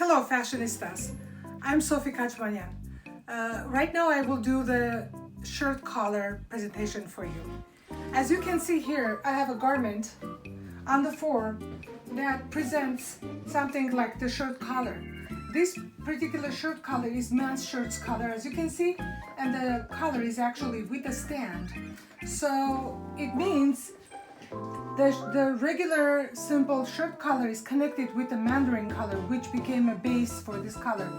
Hello fashionistas, I'm Sofi. Right now I will do the shirt collar presentation for you. As you can see here, I have a garment on the floor that presents something like the shirt collar. This particular shirt collar is men's shirts collar, as you can see, and the collar is actually with a stand. So it means the regular simple shirt collar is connected with the mandarin collar, which became a base for this color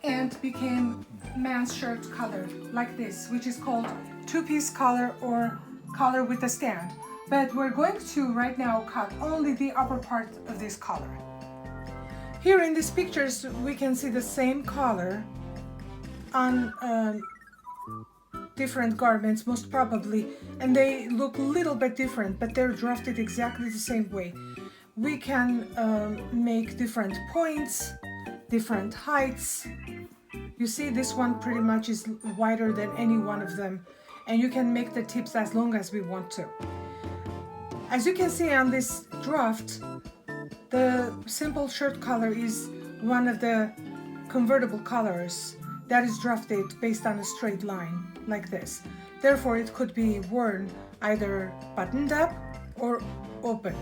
and became man's shirt collar like this, which is called two-piece collar or collar with a stand. But we're going to right now cut only the upper part of this collar. Here in these pictures we can see the same collar on different garments most probably, and they look a little bit different, but they're drafted exactly the same way. We can make different points, different heights. You see, this one pretty much is wider than any one of them, and you can make the tips as long as we want to. As you can see on this draft, the simple shirt collar is one of the convertible colors that is drafted based on a straight line like this. Therefore, it could be worn either buttoned up or open.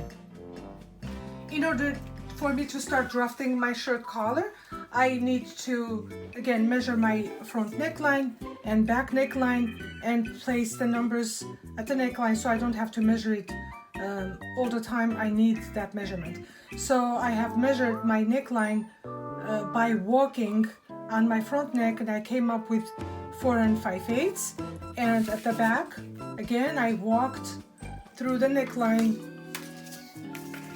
In order for me to start drafting my shirt collar, I need to again measure my front neckline and back neckline and place the numbers at the neckline so I don't have to measure it all the time. I need that measurement. So I have measured my neckline by walking on my front neck, and I came up with 4 5/8, and at the back again I walked through the neckline.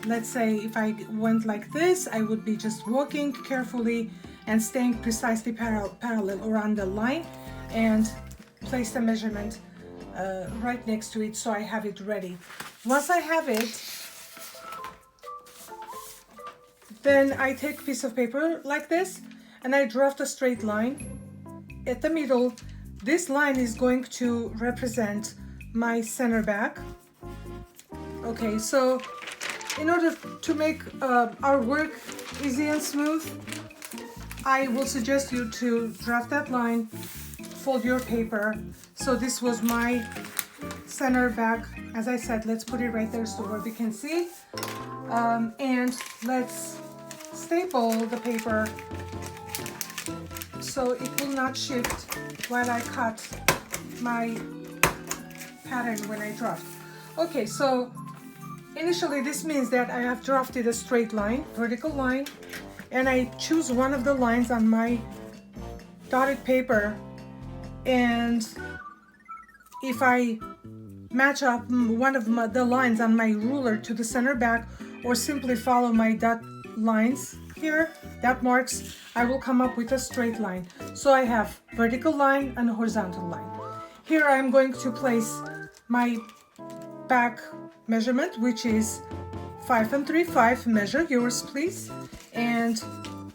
Let's say if I went like this, I would be just walking carefully and staying precisely parallel around the line and place the measurement right next to it so I have it ready. Once I have it, then I take a piece of paper like this and I draft a straight line. At the middle, this line is going to represent my center back. Okay, so in order to make our work easy and smooth, I will suggest you to draft that line, fold your paper. So this was my center back. As I said, let's put it right there so where we can see. And let's staple the paper so it will not shift while I cut my pattern when I draft. Okay, so initially this means that I have drafted a straight line, vertical line, and I choose one of the lines on my dotted paper, and if I match up one of the lines on my ruler to the center back or simply follow my dot lines here, that marks, I will come up with a straight line. So I have vertical line and horizontal line. Here I'm going to place my back measurement, which is 5 3/5. Measure yours please. And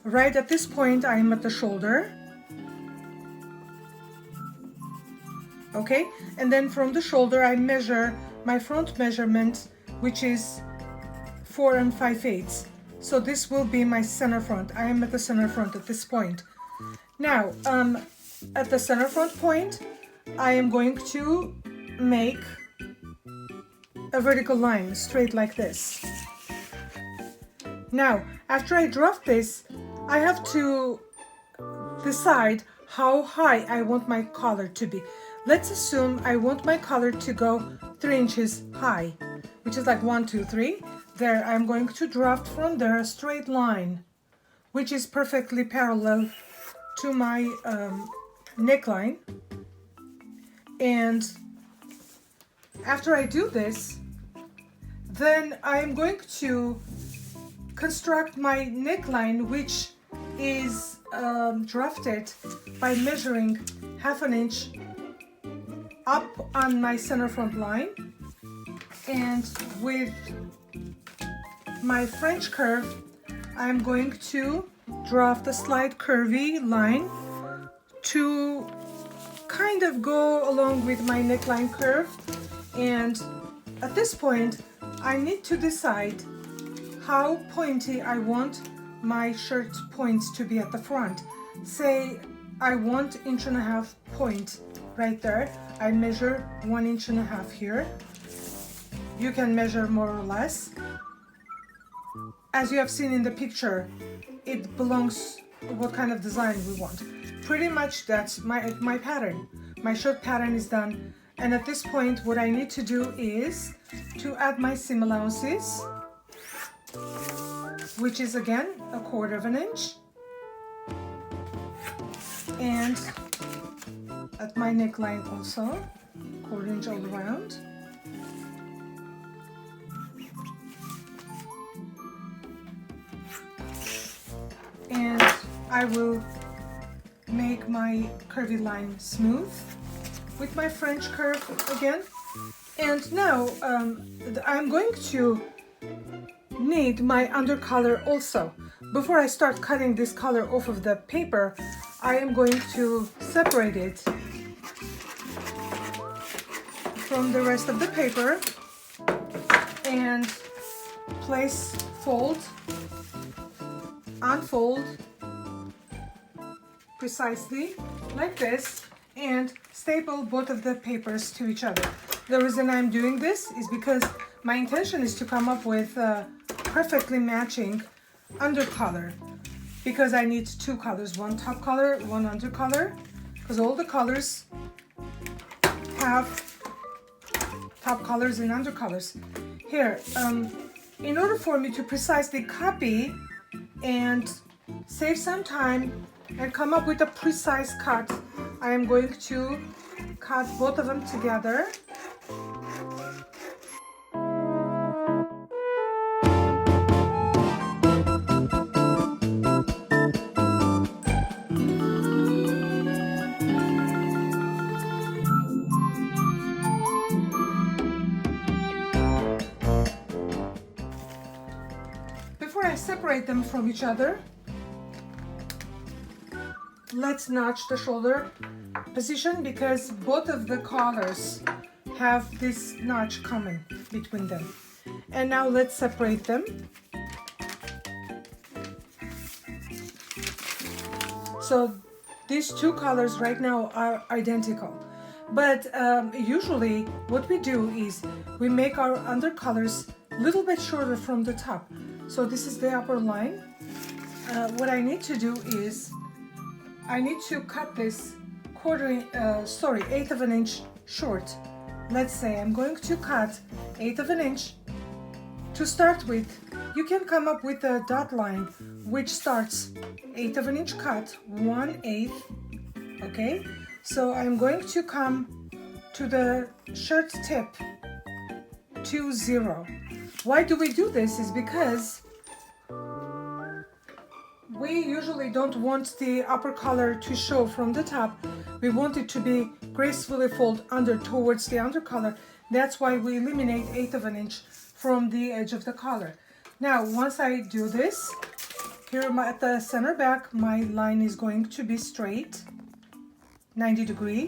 right at this point I am at the shoulder. Okay, and then from the shoulder I measure my front measurement, which is 4 5/8. So this will be my center front. I am at the center front at this point. Now, at the center front point, I am going to make a vertical line straight like this. Now, after I draft this, I have to decide how high I want my collar to be. Let's assume I want my collar to go 3 inches high, which is like 1, 2, 3. There, I'm going to draft from there a straight line, which is perfectly parallel to my neckline. And after I do this, then I'm going to construct my neckline, which is drafted by measuring 1/2 inch up on my center front line, and with my French curve I'm going to draft a slight curvy line to kind of go along with my neckline curve. And at this point I need to decide how pointy I want my shirt points to be at the front. Say I want 1.5 inch point right there. I measure 1.5 inch here. You can measure more or less. As you have seen in the picture, it belongs what kind of design we want. Pretty much that's my pattern. My shirt pattern is done. And at this point, what I need to do is to add my seam allowances, which is again 1/4 inch. And at my neckline also, 1/4 inch all around. And I will make my curvy line smooth with my French curve again. And now I'm going to need my undercolor also. Before I start cutting this color off of the paper, I am going to separate it from the rest of the paper and place, fold, unfold precisely like this, and staple both of the papers to each other. The reason I'm doing this is because my intention is to come up with a perfectly matching undercolor, because I need two colors, one top color, one undercolor, because all the colors have top colors and undercolors. Here, in order for me to precisely copy and save some time and come up with a precise cut, I am going to cut both of them together. Before I separate them from each other, let's notch the shoulder position, because both of the collars have this notch common between them. And now let's separate them. So these two colors right now are identical, but usually what we do is we make our undercolors a little bit shorter from the top. So this is the upper line. What I need to do is I need to cut this 1/8 inch short. Let's say I'm going to cut 1/8 inch. To start with, you can come up with a dot line which starts 1/8 inch cut, 1/8. Okay, so I'm going to come to the shirt tip to 0. Why do we do this? Is because we usually don't want the upper collar to show from the top. We want it to be gracefully fold under towards the undercolor. That's why we eliminate 1/8 inch from the edge of the collar. Now, once I do this, here at the center back, my line is going to be straight, 90 degree,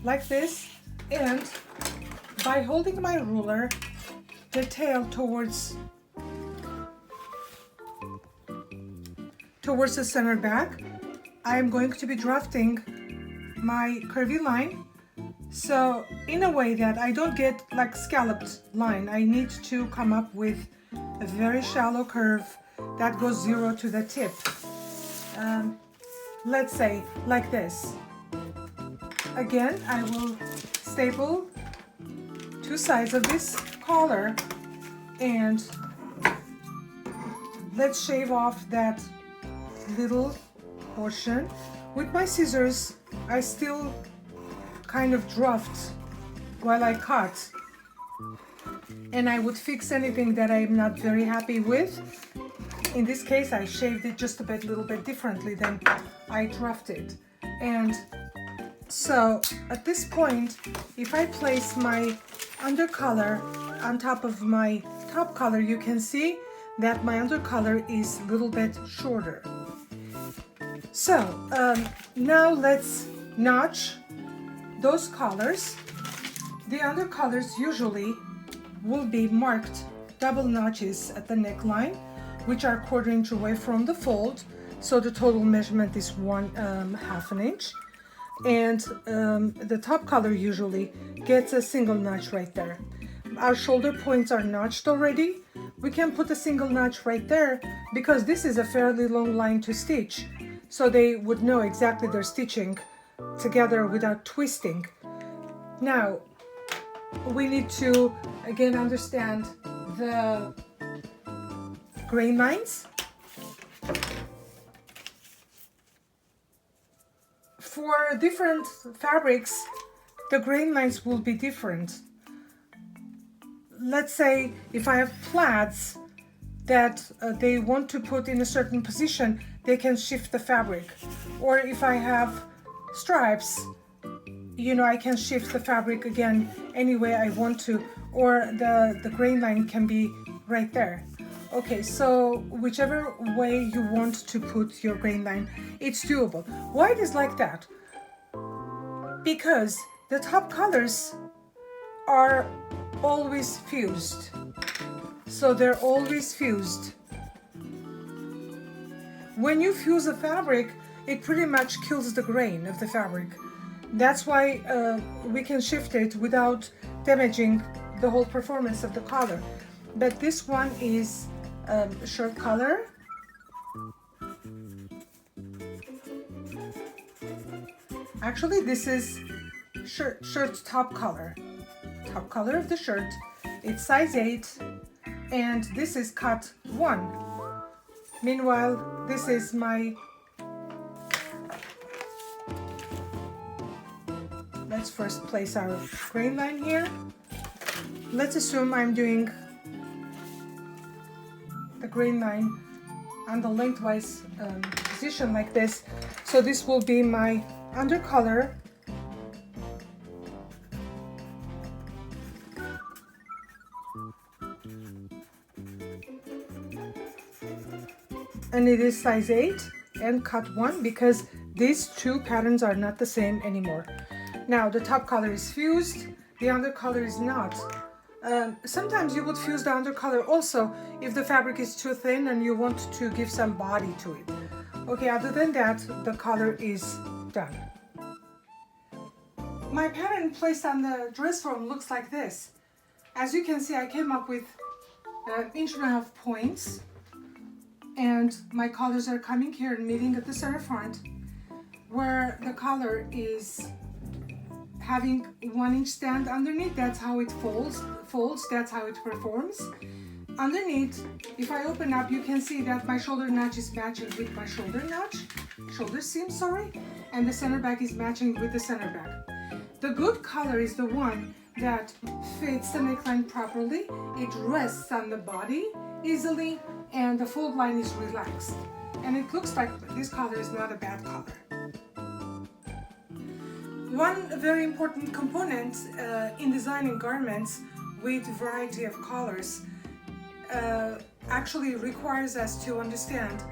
like this. And by holding my ruler, the tail towards the center back, I am going to be drafting my curvy line. So in a way that I don't get like scalloped line, I need to come up with a very shallow curve that goes 0 to the tip. Let's say like this. Again, I will staple two sides of this collar, and let's shave off that little portion. With my scissors, I still kind of draft while I cut, and I would fix anything that I'm not very happy with. In this case, I shaved it just a little bit differently than I drafted. And so at this point, if I place my undercolor on top of my top color, you can see that my undercolor is a little bit shorter. So now let's notch those collars. The undercolors usually will be marked double notches at the neckline, which are 1/4 inch away from the fold. So the total measurement is 1/2 inch. And the top color usually gets a single notch right there. Our shoulder points are notched already. We can put a single notch right there because this is a fairly long line to stitch. So they would know exactly they're stitching together without twisting. Now, we need to again understand the grain lines. For different fabrics, the grain lines will be different. Let's say if I have plaids that they want to put in a certain position, they can shift the fabric. Or if I have stripes, you know, I can shift the fabric again any way I want to, or the grain line can be right there. Okay, so whichever way you want to put your grain line, it's doable. Why it is like that? Because the top colors are always fused. So they're always fused. When you fuse a fabric, it pretty much kills the grain of the fabric. That's why we can shift it without damaging the whole performance of the color. But this one is shirt color. Actually, this is shirt top color. Top color of the shirt. It's size 8 and this is cut 1. Meanwhile, this is my, let's first place our grain line here. Let's assume I'm doing the grain line on the lengthwise position like this. So this will be my undercolor. And it is size 8 and cut 1 because these two patterns are not the same anymore. Now the top color is fused, the undercolor is not. Sometimes you would fuse the undercolor also if the fabric is too thin and you want to give some body to it. Okay, other than that, the color is done. My pattern placed on the dress form looks like this. As you can see, I came up with 1.5 inch points, and my colors are coming here and meeting at the center front, where the collar is having 1 inch stand underneath. That's how it folds, that's how it performs. Underneath, if I open up, you can see that my shoulder notch is matching with my shoulder seam, and the center back is matching with the center back. The good color is the one that fits the neckline properly, it rests on the body easily, and the fold line is relaxed. And it looks like this color is not a bad color. One very important component in designing garments with variety of colors actually requires us to understand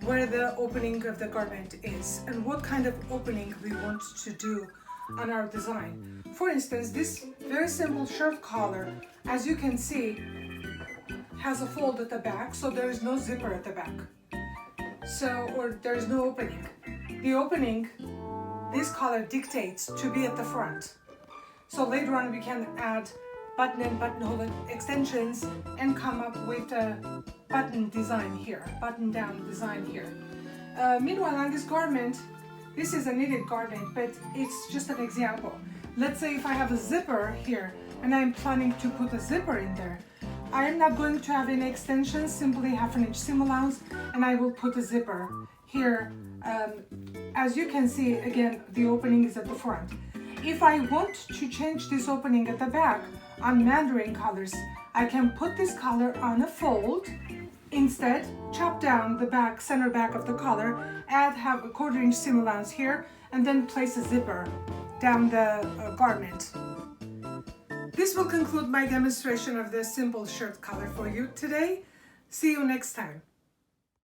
where the opening of the garment is and what kind of opening we want to do on our design. For instance, this very simple shirt collar, as you can see, has a fold at the back, so there is no zipper at the back. Or there is no opening. The opening, this collar dictates to be at the front. So later on we can add button and buttonhole extensions and come up with a button design here, button down design here. Meanwhile, on this garment, this is a knitted garment, but it's just an example. Let's say if I have a zipper here and I'm planning to put a zipper in there, I am not going to have any extensions, simply 1/2 inch seam allowance, and I will put a zipper here. As you can see, again, the opening is at the front. If I want to change this opening at the back on mandarin colors, I can put this color on a fold. Instead, chop down the back, center back of the collar, have a 1/4 inch seam allowance here, and then place a zipper down the garment. This will conclude my demonstration of the simple shirt color for you today. See you next time.